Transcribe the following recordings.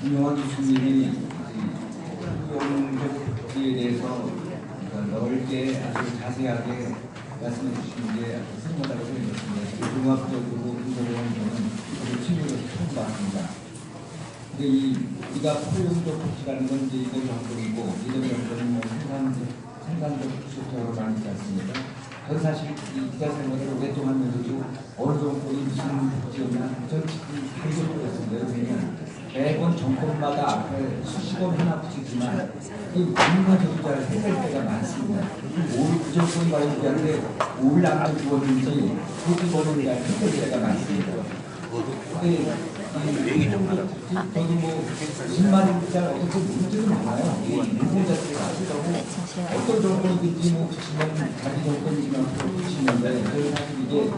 김용환 교수님이 용적에 대해서 넓게 아주 자세하게 말씀해 주신 게 승무하다고 생각했습니다. 종합적으로 분석을 하는 저는 저도 친구로서 처음 봤습니다. 근데 우리가 포용적 복지라는 건 이제 이들 정권이고 이들 정권은 뭐 생산적 복지부터 많이 있지 않습니까? 저는 사실 이 기자 생활을 오랫동안 하면서도 어느 정권이 무슨 복지였나 전 지금 다 잊어버렸습니다. 왜냐하면 매번 정권마다 앞에 수십원 하나 붙이지만 이 뭔가 저도 잘 헷갈릴 때가 많습니다. 그 정권이 과연 우리한테 뭘 남겨 주었는지 그것도 모르는 게 헷갈릴 때가 많습니다. 저도 뭐 무슨 말인지 잘 어떻게 문제는 많아요. 문제 자체가 어떤 정권이든지 뭐 붙이면 자기 정권이지만 붙이는데 저는 사실 이게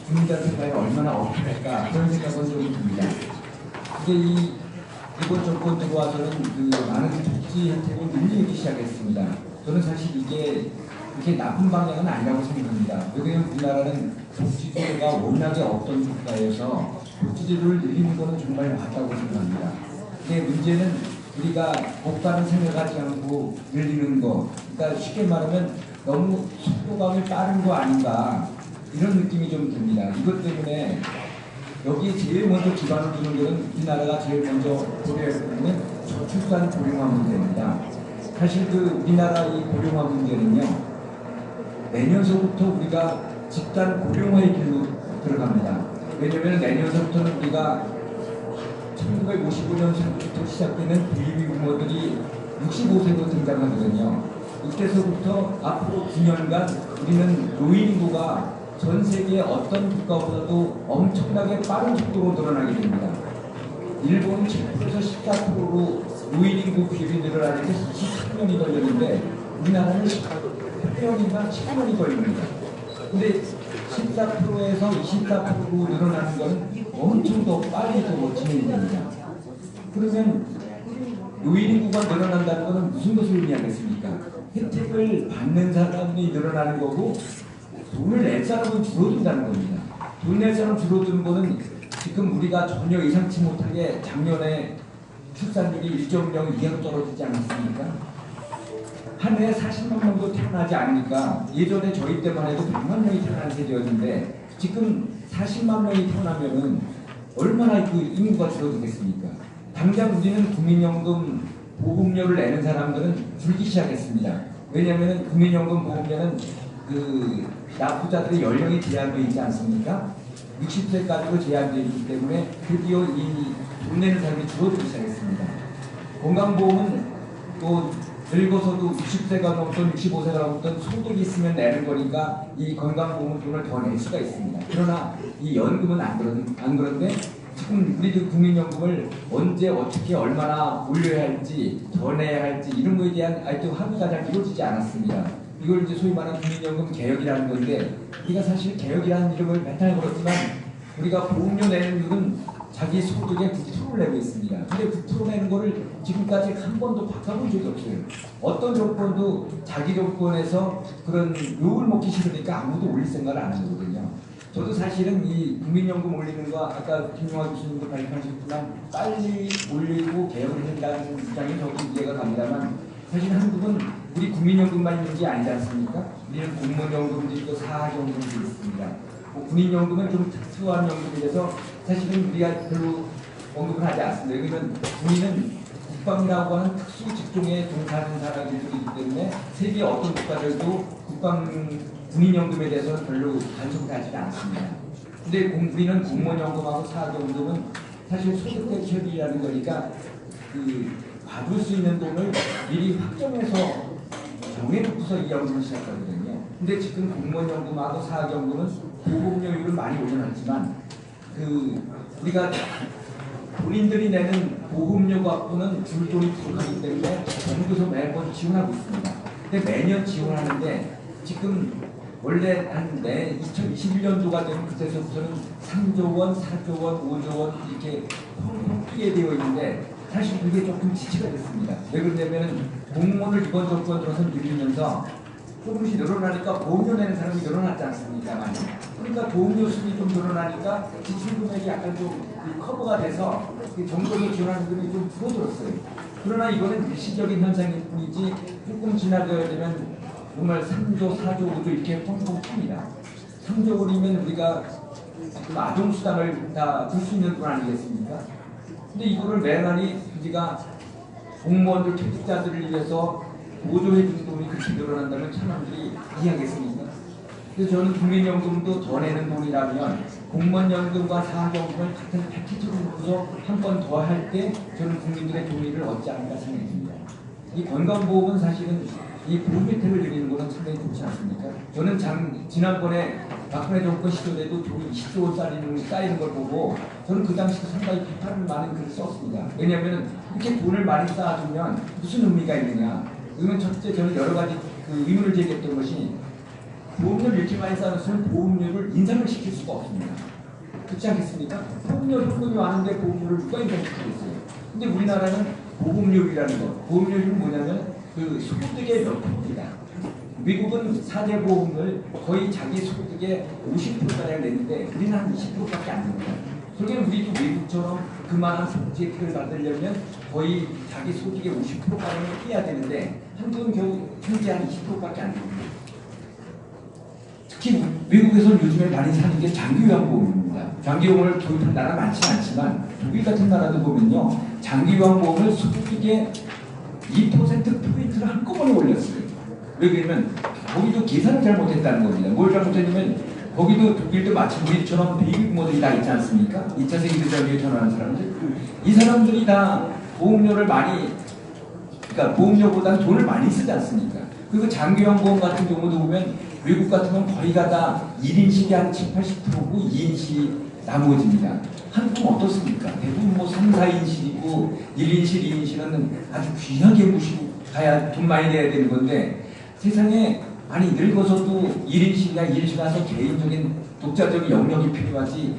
국민들 과연 얼마나 억울할까 그런 생각은 좀 듭니다. 이게 이번 정권 들어와서는 많은 복지 혜택을 늘리기 시작했습니다. 저는 사실 이게 그렇게 나쁜 방향은 아니라고 생각합니다. 왜냐하면 우리나라는 복지제도가 워낙에 없던 국가에서 복지제도를 늘리는 것은 정말 맞다고 생각합니다. 근데 문제는 우리가 고가는 생각하지 않고 늘리는 거, 그러니까 쉽게 말하면 너무 속도감이 빠른 거 아닌가 이런 느낌이 좀 듭니다. 이것 때문에 여기에 제일 먼저 기반을 두는 것은 우리나라가 제일 먼저 고려했는 저출산 고령화 문제입니다. 사실 우리나라 이 고령화 문제는요, 내년서부터 우리가 집단 고령화의 길로 들어갑니다. 왜냐하면 내년서부터는 우리가 1955년부터 시작되는 베이비 부모들이 65세로 등장하거든요. 이때서부터 앞으로 9년간 우리는 노인 인구가 전 세계 어떤 국가보다도 엄청나게 빠른 속도로 늘어나게 됩니다. 일본은 7%에서 14%로 노인 인구 비율이 늘어나는데 23년이 걸렸는데 우리나라는 8년이나 10년이 걸립니다. 근데 14%에서 24%로 늘어나는 것은 엄청 더 빨리 더 진행이 됩니다. 그러면 노인 인구가 늘어난다는 것은 무슨 것을 의미하겠습니까? 혜택을 받는 사람이 늘어나는 거고 돈을 낼 사람은 줄어든다는 겁니다. 돈 낼 사람 줄어드는 거는 지금 우리가 전혀 예상치 못하게 작년에 출산율이 1.0 이하로 떨어지지 않았습니까? 한 해에 40만 명도 태어나지 않으니까 예전에 저희 때만 해도 100만 명이 태어난 세대였는데 지금 40만 명이 태어나면은 얼마나 인구가 줄어들겠습니까? 당장 우리는 국민연금 보험료를 내는 사람들은 줄기 시작했습니다. 왜냐하면 국민연금 보험료는 납부자들의 연령이 제한되어 있지 않습니까? 60세까지로 제한되어 있기 때문에 드디어 이 돈 내는 사람이 줄어들기 시작했습니다. 건강보험은 또 늙어서도 60세가 넘든 65세가 넘든 소득이 있으면 내는 거니까 이 건강보험은 돈을 더 낼 수가 있습니다. 그러나 이 연금은 안 그런데 지금 우리도 국민연금을 언제 어떻게 얼마나 올려야 할지 더 내야 할지 이런 거에 대한 아직도 합의가 잘 이루어지지 않았습니다. 이걸 이제 소위 말하는 국민연금 개혁이라는 건데 우리가 사실 개혁이라는 이름을 맨날 걸었지만 우리가 보험료 내는 이유는 자기 소득의 9%를 내고 있습니다. 근데 9% 내는 거를 지금까지 한 번도 바꿔본 적이 없어요. 어떤 정권도 자기 정권에서 그런 욕을 먹기 싫으니까 아무도 올릴 생각을 안 하거든요. 저도 사실은 이 국민연금 올리는 거 아까 김용환 교수님도 발표하셨지만 빨리 올리고 개혁을 한다는 입장이 저도 이해가 갑니다만 사실 한국은 우리 국민연금만 있는 게 아니지 않습니까? 우리는 공무원연금도 있고 사학연금도 있습니다. 군인연금은 좀 특수한 연금이라서 사실은 우리가 별로 언급을 하지 않습니다. 왜냐하면 군인은 국방이라고 하는 특수 직종에 종사하는 사람들이기 때문에 세계 어떤 국가들도 군인연금에 대해서는 별로 간섭을 하지 않습니다. 근데 우리는 공무원연금하고 사학연금은 사실 소득 대체율이라는 거니까 받을 수 있는 돈을 미리 확정해서 정해놓고서 이 연금을 시작하거든요. 근데 지금 공무원연금하고 사학연금은 보험료율을 많이 올려놨지만 우리가 본인들이 내는 보험료 갖고는 줄 돈이 부족하기 때문에 정부에서 매번 지원하고 있습니다. 근데 매년 지원하는데 지금 원래 한 2021년도가 되면 그때서부터는 3조 원, 4조 원, 5조 원 이렇게 펑펑 되어 있는데 사실 그게 조금 지체가 됐습니다. 왜 그러냐면 공무원을 이번 정권 들어서 늘리면서 조금씩 늘어나니까 보험료 내는 사람이 늘어났지 않습니까? 많이. 그러니까 보험료 수익이 좀 늘어나니까 지출금액이 약간 좀 커버가 돼서 정부에서 지원하는 금액이 좀 줄어들었어요. 그러나 이거는 일시적인 현상일 뿐이지 조금 지나가야 되면 정말 3조, 4조, 5조 이렇게 펑펑 튑니다. 3조 원이면 우리가 아동수당을 다 줄 수 있는 돈 아니겠습니까? 근데 이거를 매년이 우리가 공무원들, 퇴직자들을 위해서 보조해준 돈이 그렇게 늘어난다면 사람들이 이해하겠습니까? 그래서 저는 국민연금도 더 내는 돈이라면 공무원연금과 사학연금을 같은 패키지로 놓고서 한 번 더 할 때 저는 국민들의 동의를 얻지 않을까 생각이 듭니다. 이 건강보험은 사실은 이 보험 혜택을 드리는 거는 상당히 좋지 않습니까? 저는 지난번에 박근혜 정권 시절에도 돈이 20조 원짜리 쌓이는 걸 보고 저는 그 당시 상당히 비판을 많은 글을 썼습니다. 왜냐하면 이렇게 돈을 많이 쌓아두면 무슨 의미가 있느냐? 그러면 첫째 저는 여러 가지 의문을 제기했던 것이 보험료를 이렇게 많이 쌓아놓으면 보험료를 인상을 시킬 수가 없습니다. 그렇지 않겠습니까? 보험료 현금이 많은데 보험료를 누가 인상시키겠어요? 근데 우리나라는 보험료율이라는 거, 보험료율은 뭐냐면 그 소득의 몇 프로입니다. 미국은 4대 보험을 거의 자기 소득의 50%가량 내는데 우리는 한 20%밖에 안 냅니다. 그러니까 우리도 미국처럼 그만한 소득 혜택을 받으려면 거의 자기 소득의 50%가량을 떼야 되는데 한국은 겨우 현재 한 20%밖에 안 됩니다. 특히 외국에서는 요즘에 많이 사는 게 장기요양보험입니다. 장기요양을 도입한 나라 많지는 않지만 독일 같은 나라도 보면요. 장기요양보험을 소득의 2%포인트를 한꺼번에 올렸어요. 왜 그러면 거기도 계산을 잘못했다는 겁니다. 뭘 잘못했냐면 거기도 독일도 마치 우리처럼 베이비부모들이 다 있지 않습니까? 2차 세계대전 위에 전화하는 사람들. 이 사람들이 다 보험료를 많이, 그러니까 보험료보다는 돈을 많이 쓰지 않습니까? 그리고 장기요양보험 같은 경우도 보면 외국 같으면 거의가 다 1인실이 한 70, 80%고 2인실이 나머지입니다. 한국은 어떻습니까? 대부분 뭐 3, 4인실이고 1인실, 2인실은 아주 귀하게 모시고 가야 돈 많이 내야 되는 건데 세상에 아니 늙어서도 1인실이나 2인실 가서 개인적인 독자적인 영역이 필요하지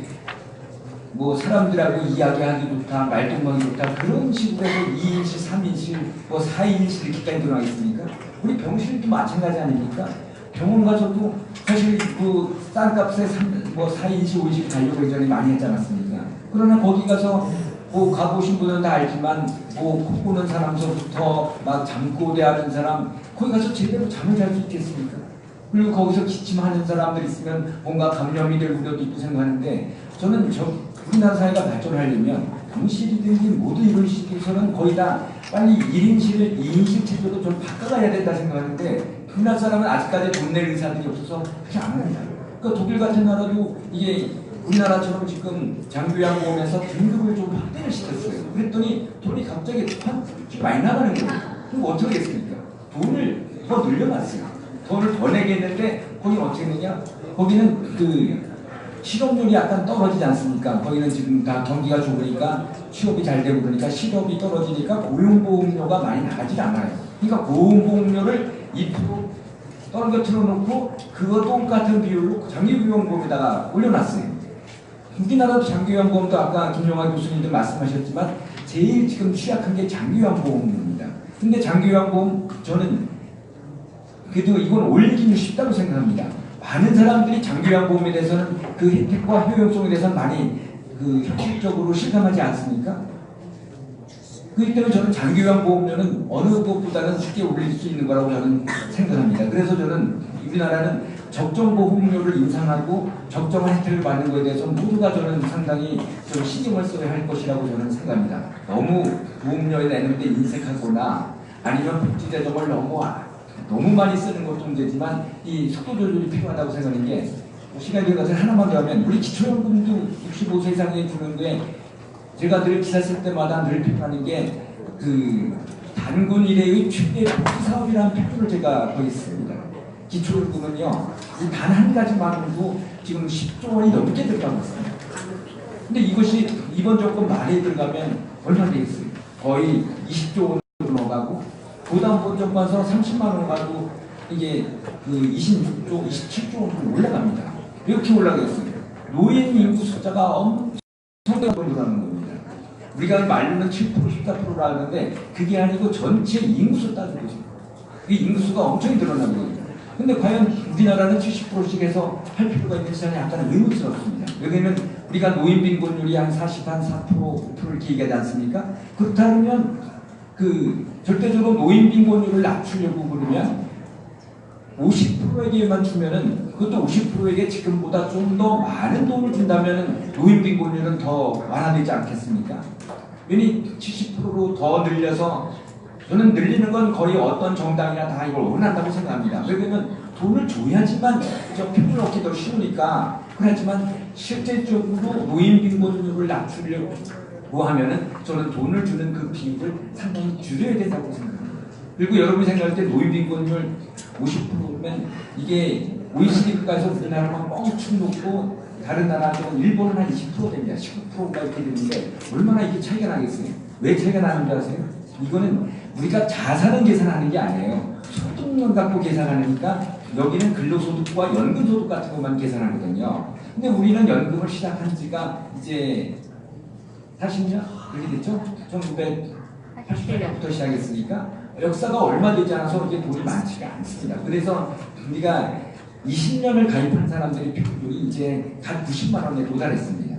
뭐 사람들하고 이야기하기 좋다, 말동무하기 좋다 그런 식으로 해서 2인실, 3인실, 뭐 4인실 이렇게까지 들어가겠습니까? 우리 병실도 마찬가지 아닙니까? 병원 가서도 사실 그 싼 값에 뭐 4인실, 5인실 가려고 예전에 많이 했지 않았습니까? 그러나 거기 가서 뭐 가보신 분은 다 알지만 뭐 코 고는 사람서부터 막 잠꼬대 하는 사람 거기 가서 제대로 잠을 잘 수 있겠습니까? 그리고 거기서 기침하는 사람들 있으면 뭔가 감염이 될 우려도 있고 생각하는데 저는 우리나라 사회가 발전하려면 병실이든지 모두 이런 식에서는 거의 다 빨리 1인실, 2인실 체제로 좀 바꿔가야 된다 생각하는데 우리나라 사람은 아직까지 돈 낼 의사들이 없어서 그렇게 안 합니다. 그러니까 독일 같은 나라도 이게 우리나라처럼 지금 장기요양보험에서 등급을 좀 확대를 시켰어요. 그랬더니 돈이 갑자기 많이 나가는 거예요. 그럼 어떻게 했습니까? 돈을 더 늘려놨어요. 돈을 더 내게 했는데 거기는 어떻게 했느냐? 거기는 그 실업률이 약간 떨어지지 않습니까? 거기는 지금 다 경기가 좋으니까 취업이 잘 되고 그러니까 실업이 떨어지니까 고용보험료가 많이 나가지 않아요. 그러니까 고용보험료를 2% 떨어뜨려 놓고 그거 똑같은 비율로 장기요양보험에다가 올려놨어요. 우리나라도 장기요양보험도 아까 김용환 교수님도 말씀하셨지만 제일 지금 취약한 게 장기요양보험입니다. 근데 장기요양보험 저는 그래도 이건 올리기는 쉽다고 생각합니다. 많은 사람들이 장기요양보험에 대해서는 그 혜택과 효용성에 대해서는 많이 현실적으로 실감하지 않습니까? 그렇기 때문에 저는 장기요양보험료는 어느 것보다는 쉽게 올릴 수 있는 거라고 저는 생각합니다. 그래서 저는 우리나라는 적정보험료를 인상하고 적정한 혜택을 받는 것에 대해서 모두가 저는 상당히 좀 신경을 써야 할 것이라고 저는 생각합니다. 너무 보험료에 내는데 인색하거나 아니면 복지재정을 너무 많이 쓰는 것도 문제지만 이 속도 조절이 필요하다고 생각하는 게 시간이 되는 것을 하나만 더 하면 우리 기초연금도 65세 이상에 주는 게 제가 늘 기사 쓸 때마다 늘 표현하는 게 그 단군 이래의 최대 복지 사업이라는 표현을 제가 거기 씁니다. 기초연금은요 단 한 가지만으로도 지금 10조 원이 넘게 들어가고 있습니다. 근데 이것이 이번 정권 말에 들어가면 얼마 되겠어요? 거의 20조 원 넘어가고 보담보험 정관서 30만 원 가도 이게 그 26조, 27조 원으로 올라갑니다. 이렇게 올라가겠습니다. 노인 인구 숫자가 엄청나게 늘어나는 겁니다. 우리가 말로는 7%, 14%라 하는데 그게 아니고 전체 인구수 따지고 있습니다. 이 인구수가 엄청 늘어나는 겁니다. 근데 과연 우리나라는 70%씩 해서 할 필요가 있는지 저는 약간 의문스럽습니다. 왜냐면 우리가 노인 빈곤율이 한 40, 한 4%, 5% 이렇게 얘기하지 않습니까? 그렇다면 절대적으로 노인 빈곤율을 낮추려고 그러면 50%에게만 주면은, 그것도 50%에게 지금보다 좀 더 많은 돈을 준다면 노인 빈곤율은 더 완화되지 않겠습니까? 왜냐면 70%로 더 늘려서, 저는 늘리는 건 거의 어떤 정당이나 다 이걸 원한다고 생각합니다. 왜냐면 돈을 줘야지만 저 표를 얻기 더 쉬우니까. 그렇지만 실질적으로 노인 빈곤율을 낮추려고 하면은 저는 돈을 주는 그 비율을 상당히 줄여야 된다고 생각합니다. 그리고 여러분이 생각할 때 노인 빈곤율 50%면 이게 OECD 국가에서 우리나라만 뻥충 높고 다른 나라들은 일본은 한 20% 됩니다. 19%가 이렇게 되는데 얼마나 이게 차이가 나겠어요? 왜 차이가 나는지 아세요? 이거는 우리가 자산은 계산하는 게 아니에요. 소득만 갖고 계산하니까 여기는 근로소득과 연금소득 같은 것만 계산하거든요. 근데 우리는 연금을 시작한 지가 이제 40년? 그렇게 됐죠? 1988년부터 시작했으니까 역사가 얼마 되지 않아서 이게 돈이 많지가 않습니다. 그래서 우리가 20년을 가입한 사람들의 평균이 이제 각 90만 원에 도달했습니다.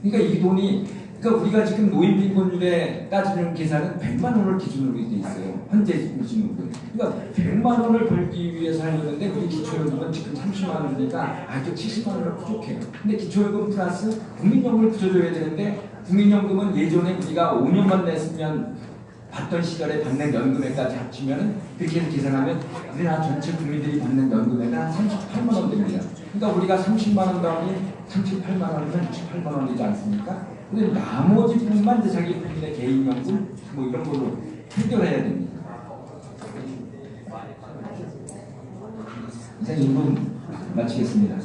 그러니까 이 돈이, 그러니까 우리가 지금 노인 빈곤율에 따지는 계산은 100만 원을 기준으로 돼 있어요. 현재 기준으로. 그러니까 100만 원을 벌기 위해서 하는데 우리 기초연금은 지금 30만 원이니까 아직도 70만 원을 부족해요. 근데 기초연금 플러스 국민연금을 붙여줘야 되는데, 국민연금은 예전에 우리가 5년만 냈으면 받던 시절에 받는 연금액까지 합치면 그렇게 해서 계산하면 우리나라 전체 국민들이 받는 연금액은 한 38만 원 됩니다. 그러니까 우리가 30만 원 더하기 38만 원이면 68만 원이지 않습니까? 근데 나머지 부분만 이제 자기 본인의 개인연금 뭐 이런 걸로 해결해야 됩니다. 이상 1분 마치겠습니다.